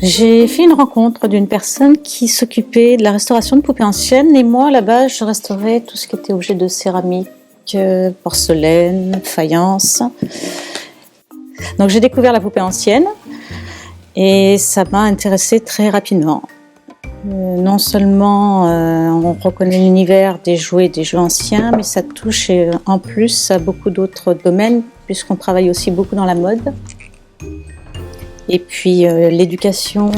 J'ai fait une rencontre d'une personne qui s'occupait de la restauration de poupées anciennes et moi, là-bas, je restaurais tout ce qui était objet de céramique, porcelaine, faïence. Donc j'ai découvert la poupée ancienne et ça m'a intéressée très rapidement. Non seulement on reconnaît l'univers des jeux anciens, mais ça touche en plus à beaucoup d'autres domaines puisqu'on travaille aussi beaucoup dans la mode. Et puis l'éducation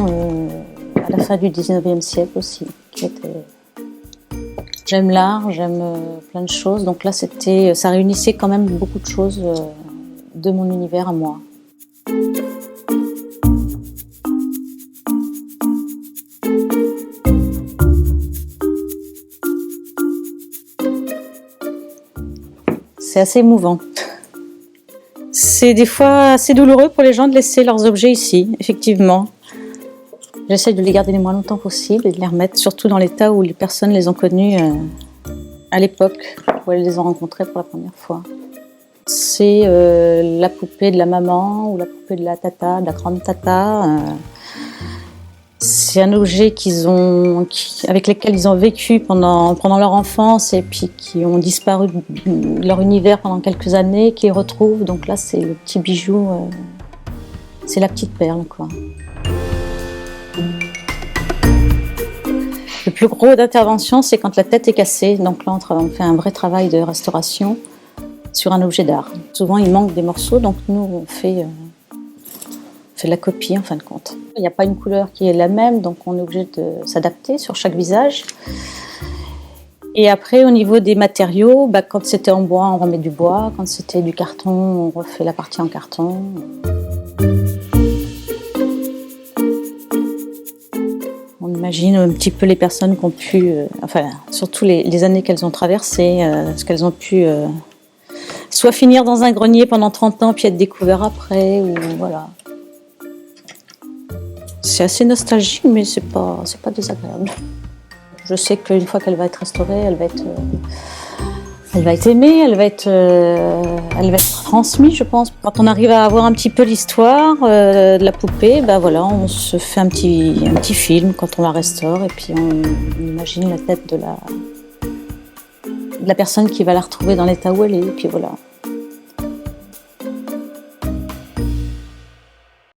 à la fin du 19e siècle aussi. J'aime l'art, j'aime plein de choses, donc là ça réunissait quand même beaucoup de choses de mon univers à moi. C'est assez émouvant. C'est des fois assez douloureux pour les gens de laisser leurs objets ici, effectivement. J'essaie de les garder le moins longtemps possible et de les remettre surtout dans l'état où les personnes les ont connus à l'époque où elles les ont rencontrés pour la première fois. C'est la poupée de la maman ou la poupée de la tata, de la grande tata. C'est un objet avec lequel ils ont vécu pendant leur enfance et puis qui ont disparu de leur univers pendant quelques années, qu'ils retrouvent. Donc là, c'est le petit bijou, c'est la petite perle, quoi. Le plus gros d'intervention, c'est quand la tête est cassée. Donc là, on fait un vrai travail de restauration sur un objet d'art. Souvent, il manque des morceaux, donc nous, on fait de la copie en fin de compte. Il n'y a pas une couleur qui est la même, donc on est obligé de s'adapter sur chaque visage. Et après, au niveau des matériaux, quand c'était en bois, on remet du bois. Quand c'était du carton, on refait la partie en carton. On imagine un petit peu les personnes qui ont pu, surtout les années qu'elles ont traversées, ce qu'elles ont pu soit finir dans un grenier pendant 30 ans, puis être découvertes après, ou voilà. C'est assez nostalgique, mais c'est pas désagréable. Je sais qu'une fois qu'elle va être restaurée, elle va être aimée, elle va être transmise, je pense. Quand on arrive à avoir un petit peu l'histoire de la poupée, on se fait un petit film quand on la restaure, et puis on imagine la tête de la personne qui va la retrouver dans l'état où elle est, et puis voilà.